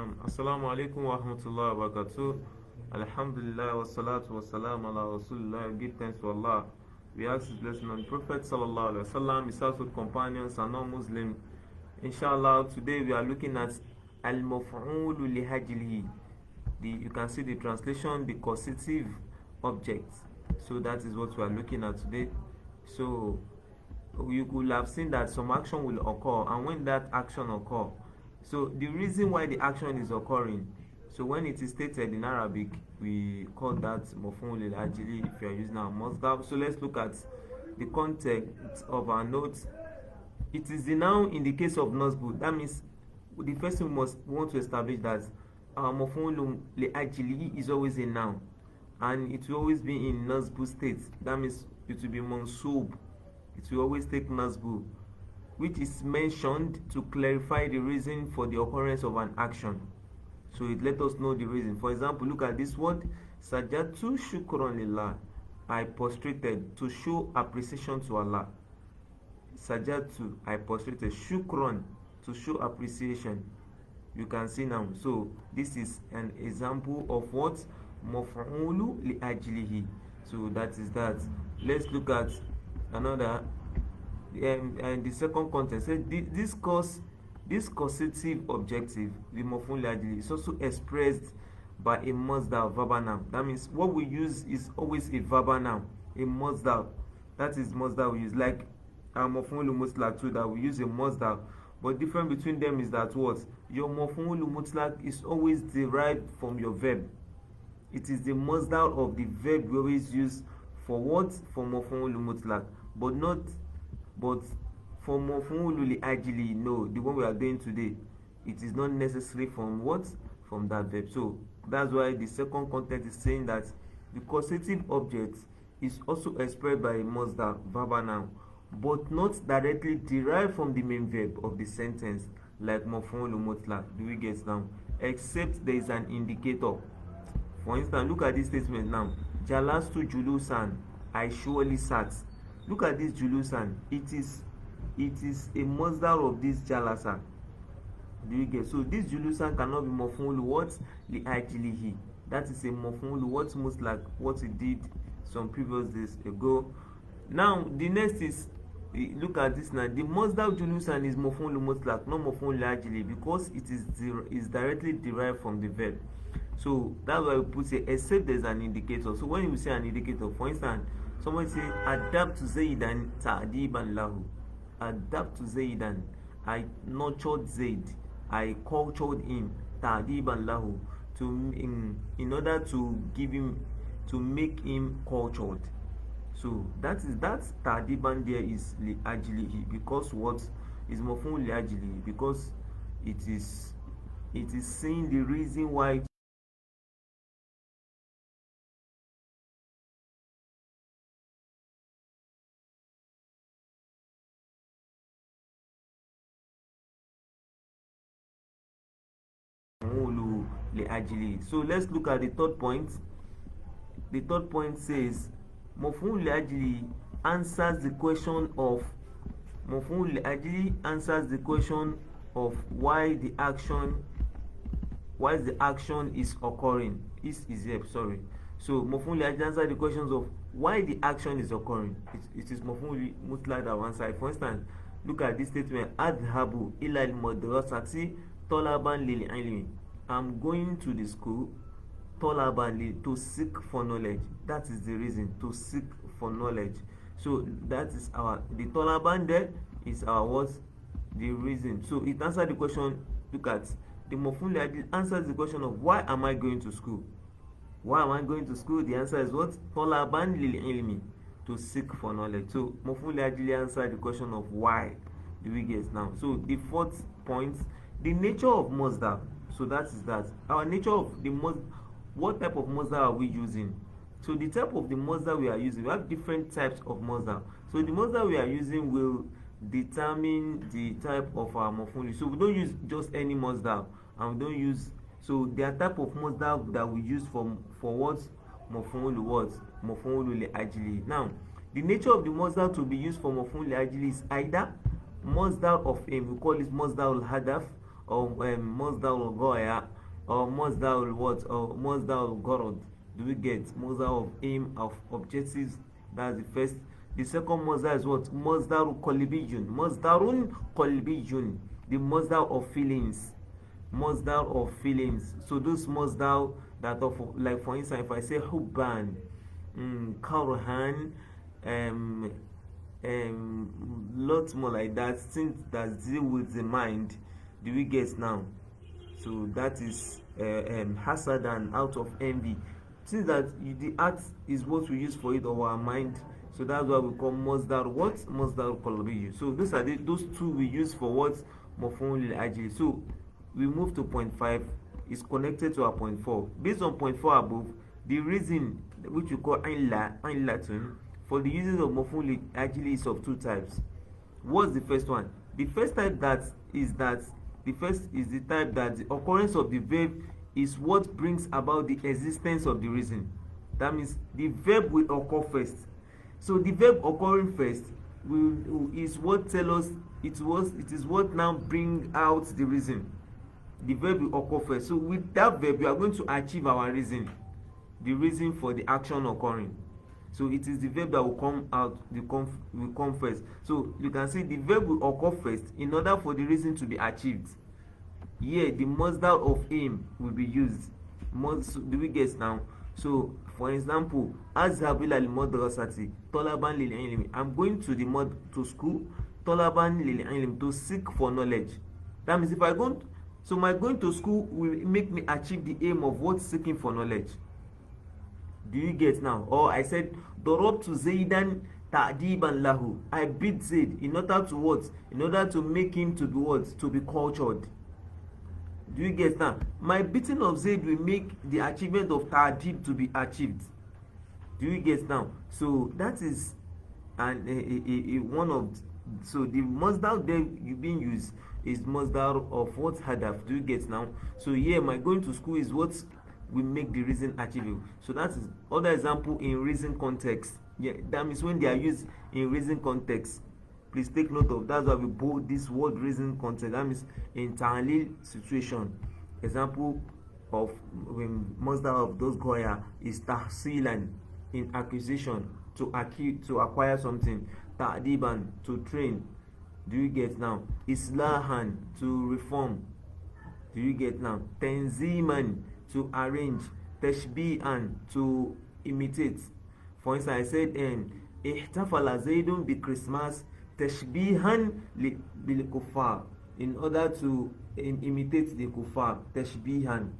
Assalamu alaikum wa rahmatullahi wa barakatuh. Alhamdulillah wa salatu wa salam ala Rasulullah. Give thanks to Allah. We ask His blessing on the Prophet sallallahu alaihi wasallam, his household companions, and non-Muslim. Inshallah, today we are looking at al-maf'ul la'ajlihi. You can see the translation, the causative object. So that is what we are looking at today. So you could have seen that some action will occur, and when that action occur, so the reason why the action is occurring, so when it is stated in Arabic, we call that maf'ul la'ajlihi if you are using our masdar. So let's look at the context of our notes. It is the noun in the case of nasbu. That means the first thing we want to establish that our maf'ul la'ajlihi is always a noun, and it will always be in nasbu state. That means it will be mansub. It will always take nasbu, which is mentioned to clarify the reason for the occurrence of an action. So it let us know the reason. For example, look at this word, sajadtu shukran lillah. I prostrated to show appreciation to Allah. Sajadtu, I prostrated. Shukran, to show appreciation. You can see now. So this is an example of what? Maf'ulu li'ajlihi. So that is that. Let's look at another. And the second context says this causative objective, the maf'ul li'ajlihi, is also expressed by a masdar verbal noun. That means what we use is always a verbal noun, a masdar. That is masdar we use, like maf'ul mutlaq too, that we use a masdar. But difference between them is that what? Your maf'ul mutlaq is always derived from your verb. It is the masdar of the verb we always use for what? For maf'ul mutlaq, but for maf'ul li'ajlihi, no, the one we are doing today, it is not necessary from what? From that verb. So that's why the second context is saying that the causative object is also expressed by a masdar verbal noun, but not directly derived from the main verb of the sentence, like maf'ul mutlaq. Do we get now? Except there is an indicator. For instance, look at this statement now. Jalastu julusan, I surely sat. Look at this julusan. It is a masdar of this jalasa. Do you get? So this julusan cannot be maf'ul what? Li'ajlihi. That is a maf'ul what? Most like what he did some previous days ago. Now the next is, look at this now. The masdar julusan is maf'ul mutlaq, not maf'ul li'ajlihi, because it is directly derived from the verb. So that's why we put it except there's an indicator. So when you say an indicator, for instance, somebody say adabtu zaidan ta'diban lahu. Adabtu zaidan, I nurtured Zaid, I cultured him, ta'diban lahu, in order to give him, to make him cultured. So that ta'diban there is li'ajlihi, because what is maf'ul li'ajlihi, because it is saying the reason why So let's look at the third point. The third point says maf'ul li'ajlihi answers the question of why the action is occurring. So maf'ul li'ajlihi answers the questions of why the action is occurring. It is maf'ul mutlaq that one side. For instance, look at this statement, adhabu ila al-madrasati talaban lil ilmi. I'm going to the school talaban, to seek for knowledge. That is the reason, to seek for knowledge. So that is the talaban there is our what? The reason. So it answers the question. Look at the maf'ul li'ajlihi answers the question of why am I going to school? Why am I going to school? The answer is what? Talaban lil ilmi, to seek for knowledge. So maf'ul li'ajlihi answers the question of why. Do we get now? So the fourth point, the nature of masdar. So that is that. Our nature of the masdar. What type of masdar are we using? So the type of the masdar we are using, we have different types of masdar. So the masdar we are using will determine the type of our maf'ul. So we don't use just any masdar, and we don't use. So there are type of masdar that we use for what? Maf'ul li'ajlihi. Now the nature of the masdar to be used for maf'ul li'ajlihi is either masdar of aim, we call it masdar al-hadaf, or Masdar Goya, or Masdar what, or Masdar Gorod. Do we get Masdar of aim, of objectives? That's the first. The second Masdar is what? Masdar Qalbiyun. Masdarun Qalbiyun. The Masdar of feelings. Masdar of feelings. So those Masdar that of, like for instance, if I say Hubban, Karhan, lots more like that, things that deal with the mind. Do we get now? So that is hasad and out of envy. Since that the act is what we use for it of our mind, so that's why we call Masdar what? Masdar Qalbi. So those are those two we use for what? Maf'ul La'ajli. So we move to point 5, is connected to our point 4. Based on point 4 above, the reason which we call illatun for the uses of Maf'ul La'ajli is of two types. What's the first one? The first type the first is the type that the occurrence of the verb is what brings about the existence of the reason. That means the verb will occur first. So the verb occurring first is what tell us it is what now bring out the reason. The verb will occur first. So with that verb we are going to achieve our reason, the reason for the action occurring. So it is the verb that will come out, will come first. So you can see the verb will occur first in order for the reason to be achieved. Here the Masdar of aim will be used. Do we get now? So for example, azhabu ila al-madrasati talaban lil ilmi. I'm going to school talaban lil ilm, to seek for knowledge. That means if I go, so my going to school will make me achieve the aim of what? Seeking for knowledge. Do you get now? Or I said darabtu Zaidan ta'diban lahu. I beat Zaid in order to what? In order to make him to be what? To be cultured. Do you get now? My beating of Zaid will make the achievement of ta'dib to be achieved. Do you get now? So that is one of, so the Masdar there being used is Masdar of what? Hadaf. Do you get now? So here my going to school is what will make the reason achievable. So that is other example in reason context. Yeah, that means when they are used in reason context, please take note of, that's why we bold this word reason context. That means in ta'lil situation. Example of when Masdar of those goya is tahsilan, in acquisition, to acquire something, ta'diban, to train. Do you get now? Islahan, to reform. Do you get now? Tanziman, to arrange. Tashbihan, to imitate. For instance, I said ihtafala Zaidun bi Christmas tashbihan bil kuffar, in order to imitate the kuffar. Tashbihan.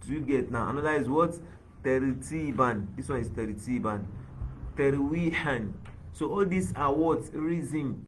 Do you get now? Another is what? Tertiban. This one is tertiban. Terwihan. So all these are what? Reason.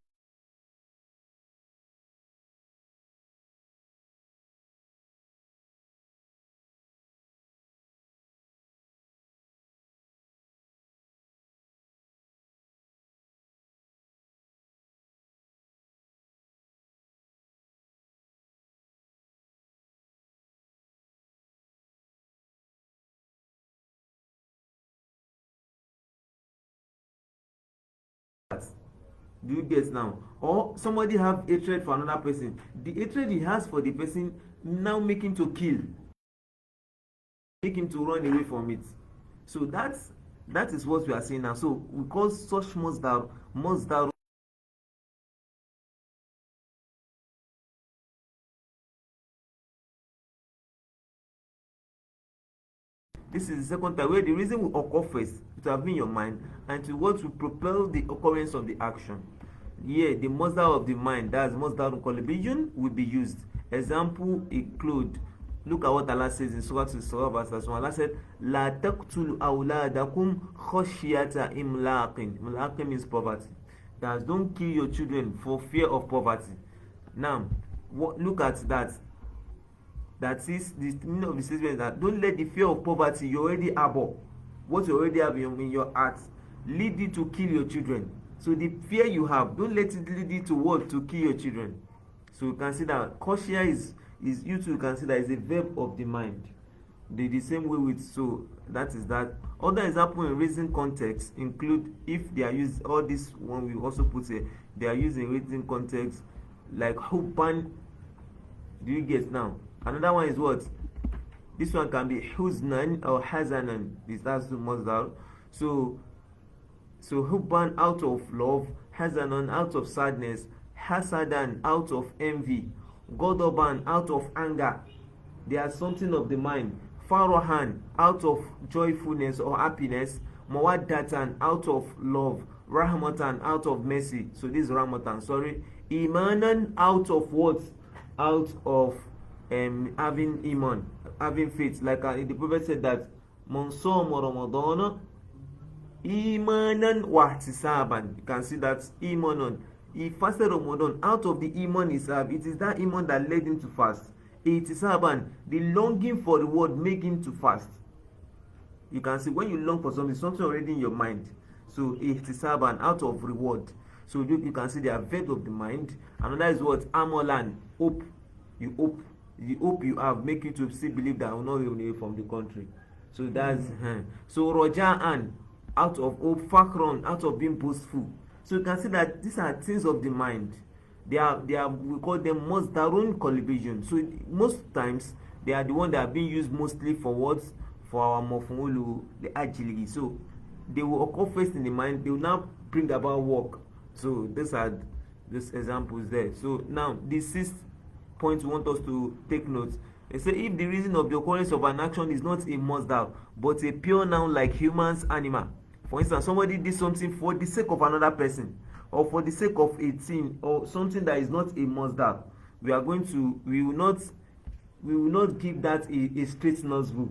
Do you get now? Or somebody have hatred for another person. The hatred he has for the person now make him to kill, make him to run away from it. So that is what we are saying now. So we call such Masdar. This is the second time where the reason will occur first, to have been your mind, and to what will propel the occurrence of the action. Here, the Masdar of the mind, that's Masdar Qalbiyun, will be used. Example include, look at what Allah says in Surah Al-Isra verse 1. Allah said, La taqtulu awladakum khashyata imlaqin. Imlaqin means poverty. That don't kill your children for fear of poverty. Now, look at that. That is the meaning of the statement, that don't let the fear of poverty you already harbor, what you already have in your heart, lead you to kill your children. So the fear you have, don't let it lead you to what? To kill your children. So you can see that khashya is you too can see that is a verb of the mind. The same way with, so that is that. Other example in reason context include, if they are used, all this one we also put here, they are used in reason context, like hubban Do you get now? Another one is what? This one can be huznan or hazanan. That's the masdar. So hubban out of love, hazanan out of sadness, hasadan out of envy, godoban out of anger. They are something of the mind. Farahan out of joyfulness or happiness, mawaddatan out of love, rahmatan out of mercy. So this is rahmatan, sorry. Imanan out of what? Out of having iman, having faith. Like the Prophet said that man sawma Ramadan imanan wa ihtisaban. You can see that imanan. He fasted Ramadan out of the iman hisab. It is that iman that led him to fast. Ihtisaban, the longing for the word make him to fast. You can see when you long for something already in your mind. So ihtisaban, out of reward. So you can see the effect of the mind. Another is what? Amolan, hope. You hope. The hope you have make you to still believe that I will not be away from the country. So that's so roja'an, out of hope. Fakron, out of being boastful. So you can see that these are things of the mind. They are we call them masdarun collision. So most times they are the one that are being used mostly for words for our maf'ulu la'ajlihi. So they will occur first in the mind. They will now bring about work. So these are these examples there. So now the sixth point we want us to take note. They say if the reason of the occurrence of an action is not a masdar but a pure noun like humans, animal. For instance, somebody did something for the sake of another person, or for the sake of a thing, or something that is not a masdar. We will not give that a straight nasbu.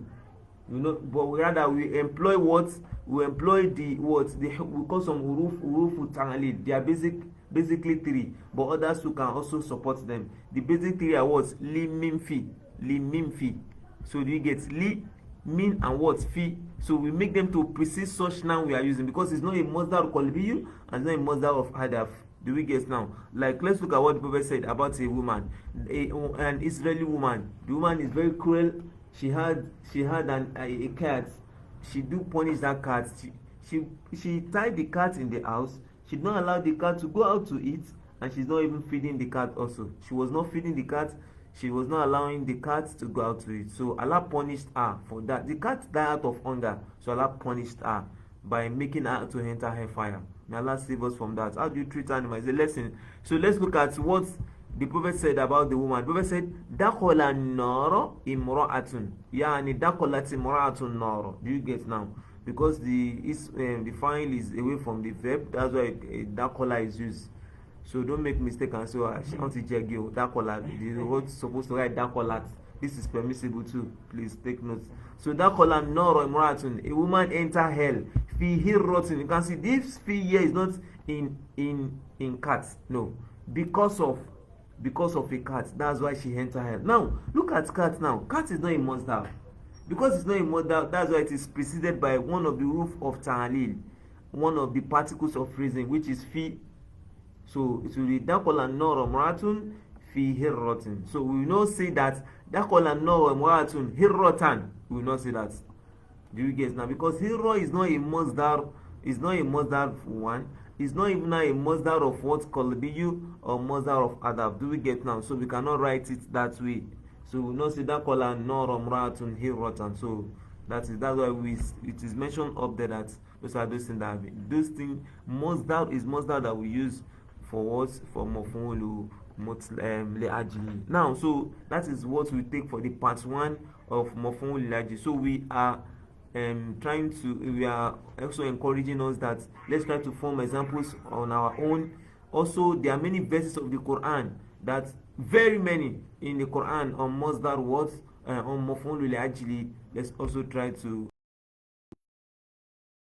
But rather we employ what? We employ we call some huruf ta'lil. They are basically three, but others who can also support them. The basic three are what? Li, mim, fi. So do you get li, min, and what? Fi. So we make them to precise such noun we are using, because it's not a masdar qalbiyu and it's not a masdar of hadaf. Do we get now? Like, let's look at what the Prophet said about a woman, an Israeli woman. The woman is very cruel. She had a cat. She do punish that cat. She tied the cat in the house. She did not allow the cat to go out to eat, and she's not even feeding the cat also. She was not feeding the cat. She was not allowing the cat to go out to eat. So Allah punished her for that. The cat died out of hunger. So Allah punished her by making her to enter hellfire. May Allah save us from that. How do you treat animals? It's a lesson. So let's look at what the Prophet said about the woman. The Prophet said, Dakhala an-nara imra'atun. Yani dakhalat imra'atun nara. Do you get now? Because the file is away from the verb, that's why dakhala is used. So don't make mistake and say, I want to check you. Dakhala. The word supposed to write dakhalat. This is permissible too. Please take notes. So dakhala an-nara imra'atun. A woman enter hell. Fi hirratin. You can see this fi here is not in cat. No. Because of a cat, that's why she entered hell. Now look at cat. Now cat is not a masdar. Because it's not a masdar, that's why it is preceded by one of the roof of ta'lil, one of the particles of reason, which is fi. So it will be dakhala an-nara imra'atun fi hirratin. So we will not say that dakhala an-nara imra'atun hirratan. We will not say that. Do you guess now? Because hirra is not a masdar. It's not a masdar for one. It's not even a masdar of what qalbiyu or masdar of adab. Do we get now? So we cannot write it that way. So we will not say dakhala an-nara imra'atun hirratan. So that's why it is mentioned up there that those are those things that those things. Masdar is masdar that we use for what? For maf'ulu la'ajlihi. Now, so that is what we take for the part 1 of maf'ul la'ajlihi. So we are we are also encouraging us that let's try to form examples on our own. Also, there are many verses of the Quran, that very many in the Quran on masdar words, on maf'ul la'ajlihi. Let's also try to